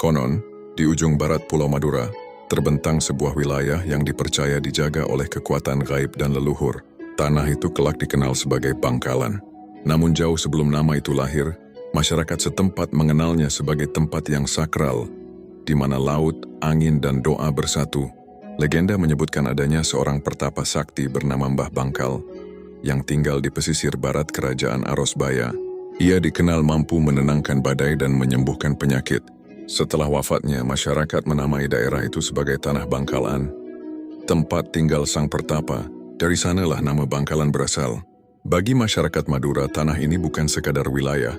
Konon, di ujung barat Pulau Madura, terbentang sebuah wilayah yang dipercaya dijaga oleh kekuatan gaib dan leluhur. Tanah itu kelak dikenal sebagai Bangkalan. Namun jauh sebelum nama itu lahir, masyarakat setempat mengenalnya sebagai tempat yang sakral, di mana laut, angin, dan doa bersatu. Legenda menyebutkan adanya seorang pertapa sakti bernama Mbah Bangkal, yang tinggal di pesisir barat kerajaan Arosbaya. Ia dikenal mampu menenangkan badai dan menyembuhkan penyakit. Setelah wafatnya, masyarakat menamai daerah itu sebagai Tanah Bangkalan, tempat tinggal sang pertapa. Dari sanalah nama Bangkalan berasal. Bagi masyarakat Madura, tanah ini bukan sekadar wilayah,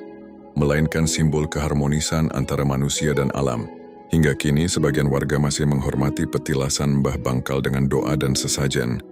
melainkan simbol keharmonisan antara manusia dan alam. Hingga kini, sebagian warga masih menghormati petilasan Mbah Bangkal dengan doa dan sesajen,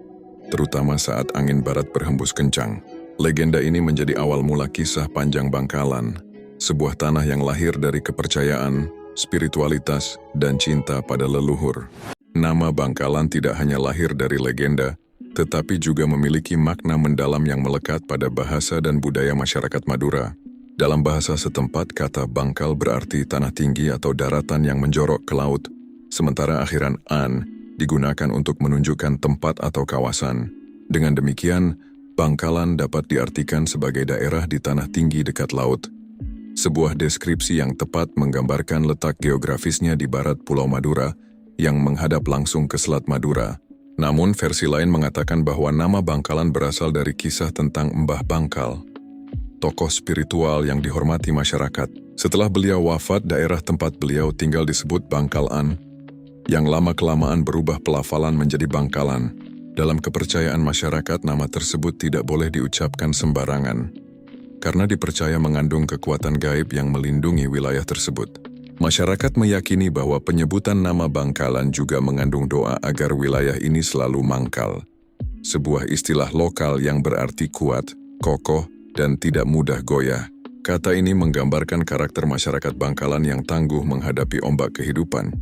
terutama saat angin barat berhembus kencang. Legenda ini menjadi awal mula kisah panjang Bangkalan, sebuah tanah yang lahir dari kepercayaan, spiritualitas, dan cinta pada leluhur. Nama Bangkalan tidak hanya lahir dari legenda, tetapi juga memiliki makna mendalam yang melekat pada bahasa dan budaya masyarakat Madura. Dalam bahasa setempat, kata Bangkal berarti tanah tinggi atau daratan yang menjorok ke laut, sementara akhiran an digunakan untuk menunjukkan tempat atau kawasan. Dengan demikian, Bangkalan dapat diartikan sebagai daerah di tanah tinggi dekat laut. Sebuah deskripsi yang tepat menggambarkan letak geografisnya di barat Pulau Madura yang menghadap langsung ke Selat Madura. Namun versi lain mengatakan bahwa nama Bangkalan berasal dari kisah tentang Mbah Bangkal, tokoh spiritual yang dihormati masyarakat. Setelah beliau wafat, daerah tempat beliau tinggal disebut Bangkalan, yang lama-kelamaan berubah pelafalan menjadi Bangkalan. Dalam kepercayaan masyarakat, nama tersebut tidak boleh diucapkan sembarangan, karena dipercaya mengandung kekuatan gaib yang melindungi wilayah tersebut. Masyarakat meyakini bahwa penyebutan nama Bangkalan juga mengandung doa agar wilayah ini selalu mangkal. Sebuah istilah lokal yang berarti kuat, kokoh, dan tidak mudah goyah. Kata ini menggambarkan karakter masyarakat Bangkalan yang tangguh menghadapi ombak kehidupan,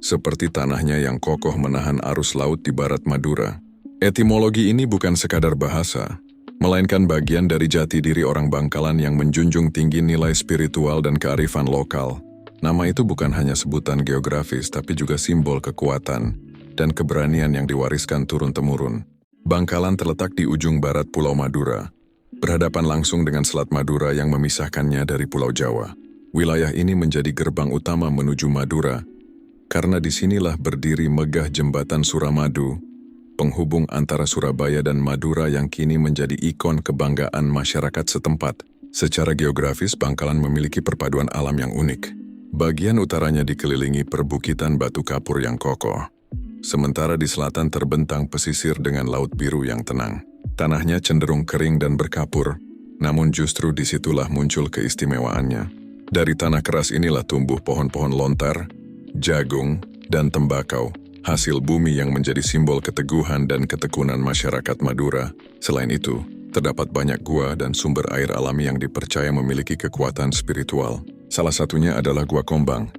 seperti tanahnya yang kokoh menahan arus laut di barat Madura. Etimologi ini bukan sekadar bahasa, melainkan bagian dari jati diri orang Bangkalan yang menjunjung tinggi nilai spiritual dan kearifan lokal. Nama itu bukan hanya sebutan geografis, tapi juga simbol kekuatan dan keberanian yang diwariskan turun-temurun. Bangkalan terletak di ujung barat Pulau Madura, berhadapan langsung dengan Selat Madura yang memisahkannya dari Pulau Jawa. Wilayah ini menjadi gerbang utama menuju Madura, karena disinilah berdiri megah jembatan Suramadu, penghubung antara Surabaya dan Madura yang kini menjadi ikon kebanggaan masyarakat setempat. Secara geografis, Bangkalan memiliki perpaduan alam yang unik. Bagian utaranya dikelilingi perbukitan batu kapur yang kokoh, sementara di selatan terbentang pesisir dengan laut biru yang tenang. Tanahnya cenderung kering dan berkapur, namun justru disitulah muncul keistimewaannya. Dari tanah keras inilah tumbuh pohon-pohon lontar, jagung, dan tembakau, hasil bumi yang menjadi simbol keteguhan dan ketekunan masyarakat Madura. Selain itu, terdapat banyak gua dan sumber air alami yang dipercaya memiliki kekuatan spiritual. Salah satunya adalah Gua Kombang,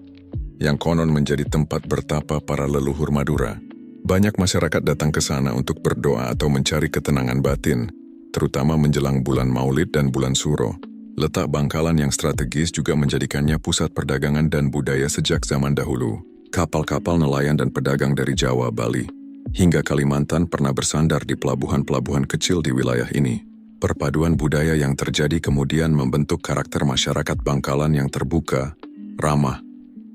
yang konon menjadi tempat bertapa para leluhur Madura. Banyak masyarakat datang ke sana untuk berdoa atau mencari ketenangan batin, terutama menjelang bulan Maulid dan bulan Suro. Letak Bangkalan yang strategis juga menjadikannya pusat perdagangan dan budaya sejak zaman dahulu. Kapal-kapal nelayan dan pedagang dari Jawa, Bali, hingga Kalimantan pernah bersandar di pelabuhan-pelabuhan kecil di wilayah ini. Perpaduan budaya yang terjadi kemudian membentuk karakter masyarakat Bangkalan yang terbuka, ramah,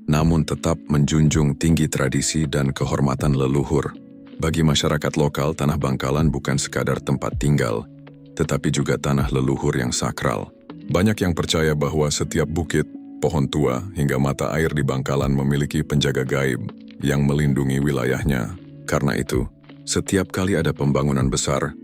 namun tetap menjunjung tinggi tradisi dan kehormatan leluhur. Bagi masyarakat lokal, tanah Bangkalan bukan sekadar tempat tinggal, tetapi juga tanah leluhur yang sakral. Banyak yang percaya bahwa setiap bukit, pohon tua, hingga mata air di Bangkalan memiliki penjaga gaib yang melindungi wilayahnya. Karena itu, setiap kali ada pembangunan besar,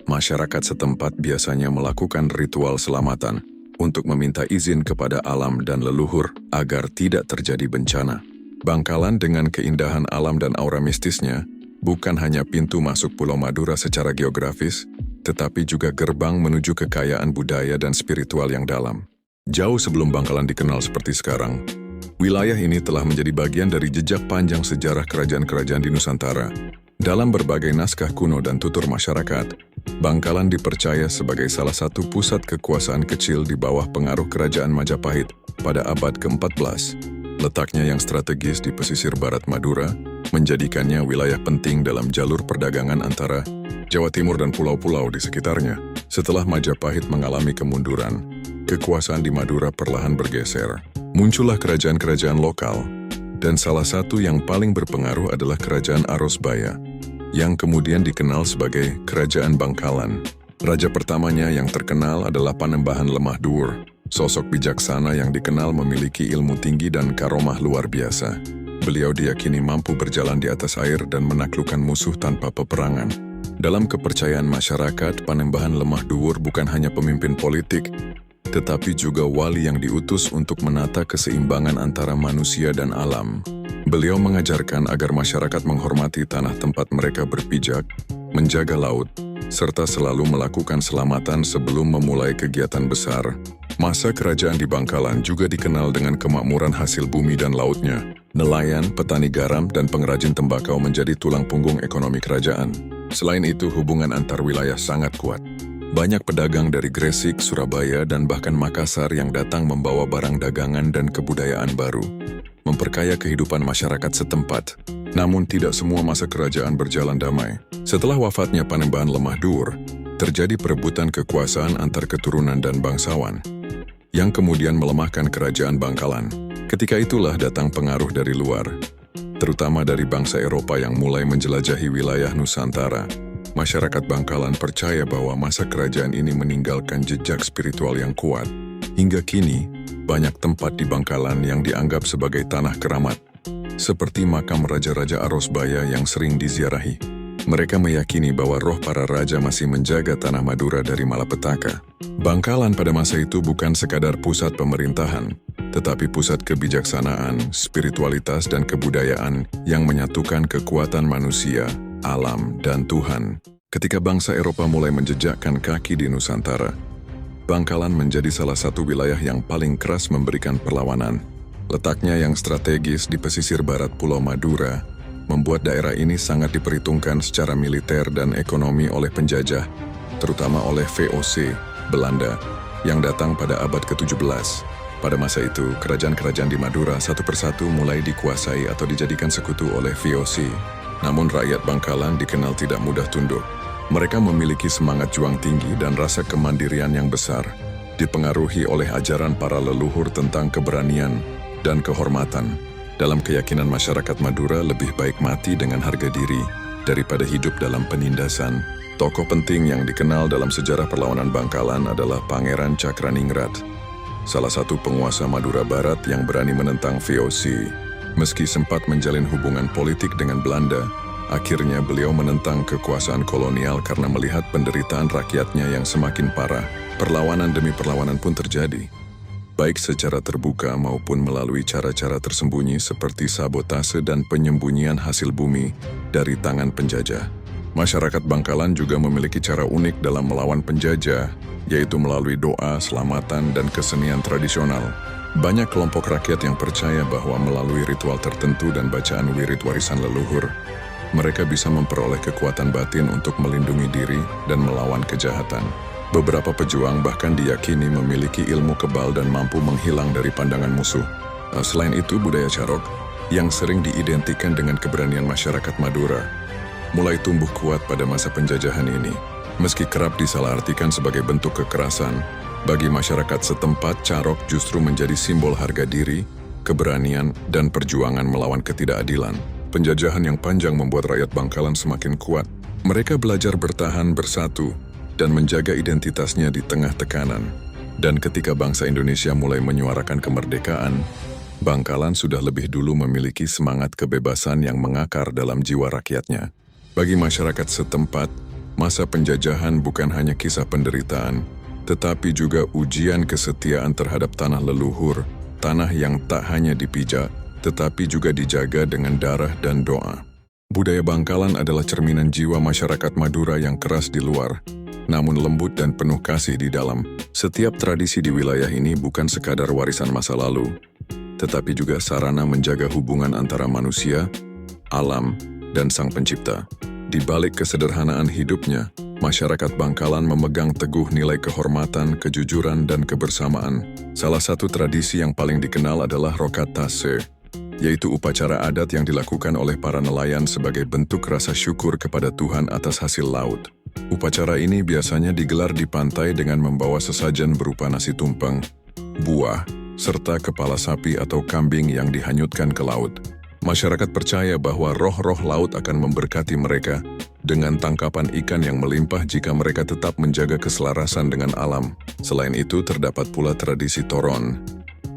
masyarakat setempat biasanya melakukan ritual selamatan untuk meminta izin kepada alam dan leluhur agar tidak terjadi bencana. Bangkalan dengan keindahan alam dan aura mistisnya bukan hanya pintu masuk Pulau Madura secara geografis, tetapi juga gerbang menuju kekayaan budaya dan spiritual yang dalam. Jauh sebelum Bangkalan dikenal seperti sekarang, wilayah ini telah menjadi bagian dari jejak panjang sejarah kerajaan-kerajaan di Nusantara. Dalam berbagai naskah kuno dan tutur masyarakat, Bangkalan dipercaya sebagai salah satu pusat kekuasaan kecil di bawah pengaruh kerajaan Majapahit pada abad ke-14. Letaknya yang strategis di pesisir barat Madura menjadikannya wilayah penting dalam jalur perdagangan antara Jawa Timur dan pulau-pulau di sekitarnya. Setelah Majapahit mengalami kemunduran, kekuasaan di Madura perlahan bergeser. Muncullah kerajaan-kerajaan lokal, dan salah satu yang paling berpengaruh adalah Kerajaan Arosbaya, yang kemudian dikenal sebagai Kerajaan Bangkalan. Raja pertamanya yang terkenal adalah Panembahan Lemah Duur, sosok bijaksana yang dikenal memiliki ilmu tinggi dan karomah luar biasa. Beliau diyakini mampu berjalan di atas air dan menaklukkan musuh tanpa peperangan. Dalam kepercayaan masyarakat, Panembahan Lemah Duur bukan hanya pemimpin politik, tetapi juga wali yang diutus untuk menata keseimbangan antara manusia dan alam. Beliau mengajarkan agar masyarakat menghormati tanah tempat mereka berpijak, menjaga laut, serta selalu melakukan selamatan sebelum memulai kegiatan besar. Masa kerajaan di Bangkalan juga dikenal dengan kemakmuran hasil bumi dan lautnya. Nelayan, petani garam, dan pengrajin tembakau menjadi tulang punggung ekonomi kerajaan. Selain itu, hubungan antar wilayah sangat kuat. Banyak pedagang dari Gresik, Surabaya, dan bahkan Makassar yang datang membawa barang dagangan dan kebudayaan baru, memperkaya kehidupan masyarakat setempat. Namun tidak semua masa kerajaan berjalan damai. Setelah wafatnya Panembahan Lemah Duur, terjadi perebutan kekuasaan antar keturunan dan bangsawan, yang kemudian melemahkan kerajaan Bangkalan. Ketika itulah datang pengaruh dari luar, terutama dari bangsa Eropa yang mulai menjelajahi wilayah Nusantara. Masyarakat Bangkalan percaya bahwa masa kerajaan ini meninggalkan jejak spiritual yang kuat. Hingga kini, banyak tempat di Bangkalan yang dianggap sebagai tanah keramat, seperti makam Raja-Raja Arosbaya yang sering diziarahi. Mereka meyakini bahwa roh para raja masih menjaga tanah Madura dari malapetaka. Bangkalan pada masa itu bukan sekadar pusat pemerintahan, tetapi pusat kebijaksanaan, spiritualitas, dan kebudayaan yang menyatukan kekuatan manusia, alam, dan Tuhan. Ketika bangsa Eropa mulai menjejakkan kaki di Nusantara, Bangkalan menjadi salah satu wilayah yang paling keras memberikan perlawanan. Letaknya yang strategis di pesisir barat Pulau Madura membuat daerah ini sangat diperhitungkan secara militer dan ekonomi oleh penjajah, terutama oleh VOC, Belanda, yang datang pada abad ke-17. Pada masa itu, kerajaan-kerajaan di Madura satu persatu mulai dikuasai atau dijadikan sekutu oleh VOC. Namun rakyat Bangkalan dikenal tidak mudah tunduk. Mereka memiliki semangat juang tinggi dan rasa kemandirian yang besar, dipengaruhi oleh ajaran para leluhur tentang keberanian dan kehormatan. Dalam keyakinan masyarakat Madura, lebih baik mati dengan harga diri daripada hidup dalam penindasan. Tokoh penting yang dikenal dalam sejarah perlawanan Bangkalan adalah Pangeran Cakraningrat, salah satu penguasa Madura Barat yang berani menentang VOC. Meski sempat menjalin hubungan politik dengan Belanda, akhirnya beliau menentang kekuasaan kolonial karena melihat penderitaan rakyatnya yang semakin parah. Perlawanan demi perlawanan pun terjadi, baik secara terbuka maupun melalui cara-cara tersembunyi seperti sabotase dan penyembunyian hasil bumi dari tangan penjajah. Masyarakat Bangkalan juga memiliki cara unik dalam melawan penjajah, yaitu melalui doa, selamatan, dan kesenian tradisional. Banyak kelompok rakyat yang percaya bahwa melalui ritual tertentu dan bacaan wirid warisan leluhur, mereka bisa memperoleh kekuatan batin untuk melindungi diri dan melawan kejahatan. Beberapa pejuang bahkan diyakini memiliki ilmu kebal dan mampu menghilang dari pandangan musuh. Selain itu, budaya Carok, yang sering diidentikan dengan keberanian masyarakat Madura, mulai tumbuh kuat pada masa penjajahan ini. Meski kerap disalahartikan sebagai bentuk kekerasan, bagi masyarakat setempat, Carok justru menjadi simbol harga diri, keberanian, dan perjuangan melawan ketidakadilan. Penjajahan yang panjang membuat rakyat Bangkalan semakin kuat. Mereka belajar bertahan bersatu dan menjaga identitasnya di tengah tekanan. Dan ketika bangsa Indonesia mulai menyuarakan kemerdekaan, Bangkalan sudah lebih dulu memiliki semangat kebebasan yang mengakar dalam jiwa rakyatnya. Bagi masyarakat setempat, masa penjajahan bukan hanya kisah penderitaan, tetapi juga ujian kesetiaan terhadap tanah leluhur, tanah yang tak hanya dipijak, tetapi juga dijaga dengan darah dan doa. Budaya Bangkalan adalah cerminan jiwa masyarakat Madura yang keras di luar, namun lembut dan penuh kasih di dalam. Setiap tradisi di wilayah ini bukan sekadar warisan masa lalu, tetapi juga sarana menjaga hubungan antara manusia, alam, dan Sang Pencipta. Di balik kesederhanaan hidupnya, masyarakat Bangkalan memegang teguh nilai kehormatan, kejujuran, dan kebersamaan. Salah satu tradisi yang paling dikenal adalah Rokat Tase, yaitu upacara adat yang dilakukan oleh para nelayan sebagai bentuk rasa syukur kepada Tuhan atas hasil laut. Upacara ini biasanya digelar di pantai dengan membawa sesajen berupa nasi tumpeng, buah, serta kepala sapi atau kambing yang dihanyutkan ke laut. Masyarakat percaya bahwa roh-roh laut akan memberkati mereka dengan tangkapan ikan yang melimpah jika mereka tetap menjaga keselarasan dengan alam. Selain itu, terdapat pula tradisi toron,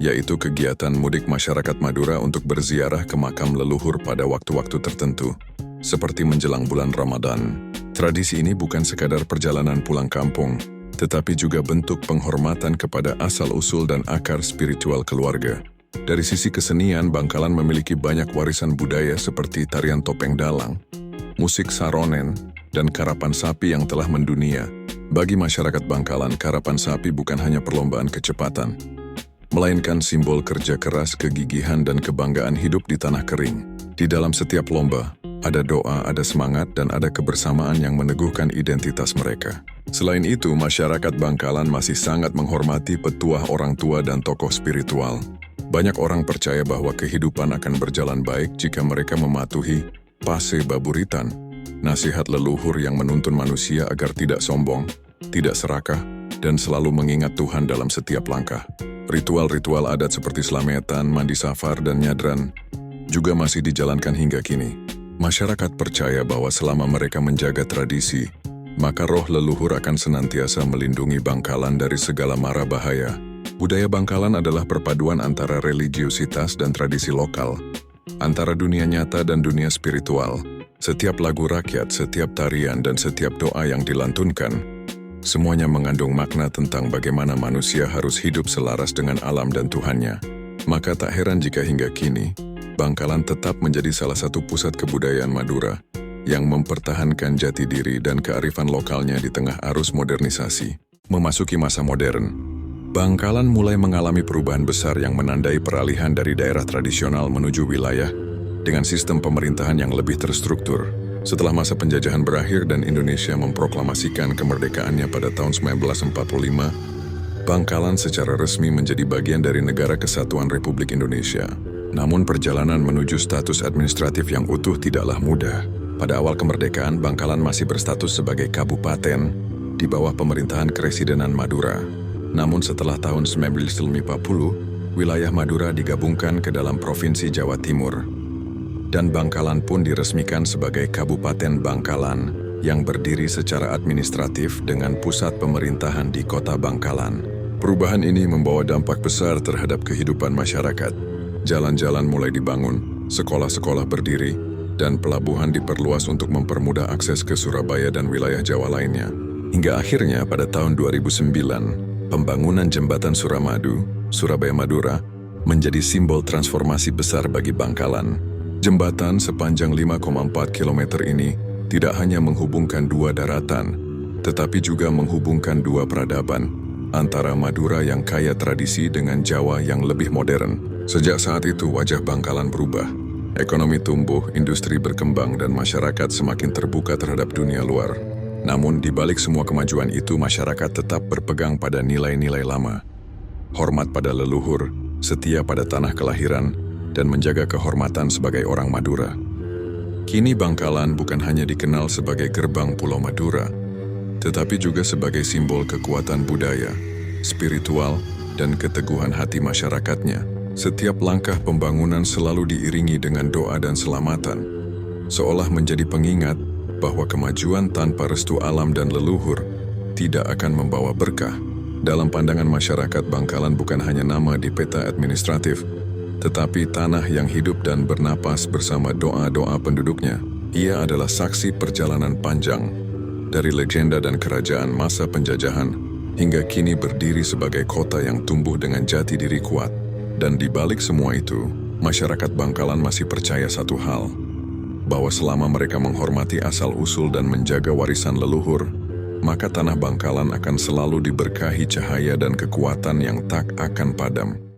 yaitu kegiatan mudik masyarakat Madura untuk berziarah ke makam leluhur pada waktu-waktu tertentu, seperti menjelang bulan Ramadan. Tradisi ini bukan sekadar perjalanan pulang kampung, tetapi juga bentuk penghormatan kepada asal-usul dan akar spiritual keluarga. Dari sisi kesenian, Bangkalan memiliki banyak warisan budaya seperti tarian topeng dalang, musik saronen, dan karapan sapi yang telah mendunia. Bagi masyarakat Bangkalan, karapan sapi bukan hanya perlombaan kecepatan, melainkan simbol kerja keras, kegigihan, dan kebanggaan hidup di tanah kering. Di dalam setiap lomba, ada doa, ada semangat, dan ada kebersamaan yang meneguhkan identitas mereka. Selain itu, masyarakat Bangkalan masih sangat menghormati petuah orang tua dan tokoh spiritual. Banyak orang percaya bahwa kehidupan akan berjalan baik jika mereka mematuhi pase baburitan, nasihat leluhur yang menuntun manusia agar tidak sombong, tidak serakah, dan selalu mengingat Tuhan dalam setiap langkah. Ritual-ritual adat seperti slametan, mandi safar, dan nyadran juga masih dijalankan hingga kini. Masyarakat percaya bahwa selama mereka menjaga tradisi, maka roh leluhur akan senantiasa melindungi Bangkalan dari segala mara bahaya. Budaya Bangkalan adalah perpaduan antara religiusitas dan tradisi lokal, antara dunia nyata dan dunia spiritual. Setiap lagu rakyat, setiap tarian, dan setiap doa yang dilantunkan, semuanya mengandung makna tentang bagaimana manusia harus hidup selaras dengan alam dan Tuhannya. Maka tak heran jika hingga kini, Bangkalan tetap menjadi salah satu pusat kebudayaan Madura yang mempertahankan jati diri dan kearifan lokalnya di tengah arus modernisasi. Memasuki masa modern, Bangkalan mulai mengalami perubahan besar yang menandai peralihan dari daerah tradisional menuju wilayah dengan sistem pemerintahan yang lebih terstruktur. Setelah masa penjajahan berakhir dan Indonesia memproklamasikan kemerdekaannya pada tahun 1945, Bangkalan secara resmi menjadi bagian dari Negara Kesatuan Republik Indonesia. Namun perjalanan menuju status administratif yang utuh tidaklah mudah. Pada awal kemerdekaan, Bangkalan masih berstatus sebagai kabupaten di bawah pemerintahan Kresidenan Madura. Namun setelah tahun 1950, wilayah Madura digabungkan ke dalam Provinsi Jawa Timur, dan Bangkalan pun diresmikan sebagai Kabupaten Bangkalan yang berdiri secara administratif dengan pusat pemerintahan di kota Bangkalan. Perubahan ini membawa dampak besar terhadap kehidupan masyarakat. Jalan-jalan mulai dibangun, sekolah-sekolah berdiri, dan pelabuhan diperluas untuk mempermudah akses ke Surabaya dan wilayah Jawa lainnya. Hingga akhirnya pada tahun 2009, pembangunan jembatan Suramadu, Surabaya Madura, menjadi simbol transformasi besar bagi Bangkalan. Jembatan sepanjang 5,4 km ini tidak hanya menghubungkan dua daratan, tetapi juga menghubungkan dua peradaban, antara Madura yang kaya tradisi dengan Jawa yang lebih modern. Sejak saat itu wajah Bangkalan berubah. Ekonomi tumbuh, industri berkembang, dan masyarakat semakin terbuka terhadap dunia luar. Namun di balik semua kemajuan itu, masyarakat tetap berpegang pada nilai-nilai lama. Hormat pada leluhur, setia pada tanah kelahiran, dan menjaga kehormatan sebagai orang Madura. Kini Bangkalan bukan hanya dikenal sebagai gerbang Pulau Madura, tetapi juga sebagai simbol kekuatan budaya, spiritual, dan keteguhan hati masyarakatnya. Setiap langkah pembangunan selalu diiringi dengan doa dan selamatan, seolah menjadi pengingat bahwa kemajuan tanpa restu alam dan leluhur tidak akan membawa berkah. Dalam pandangan masyarakat, Bangkalan bukan hanya nama di peta administratif, tetapi tanah yang hidup dan bernapas bersama doa-doa penduduknya. Ia adalah saksi perjalanan panjang, dari legenda dan kerajaan masa penjajahan, hingga kini berdiri sebagai kota yang tumbuh dengan jati diri kuat. Dan di balik semua itu, masyarakat Bangkalan masih percaya satu hal, bahwa selama mereka menghormati asal-usul dan menjaga warisan leluhur, maka tanah Bangkalan akan selalu diberkahi cahaya dan kekuatan yang tak akan padam.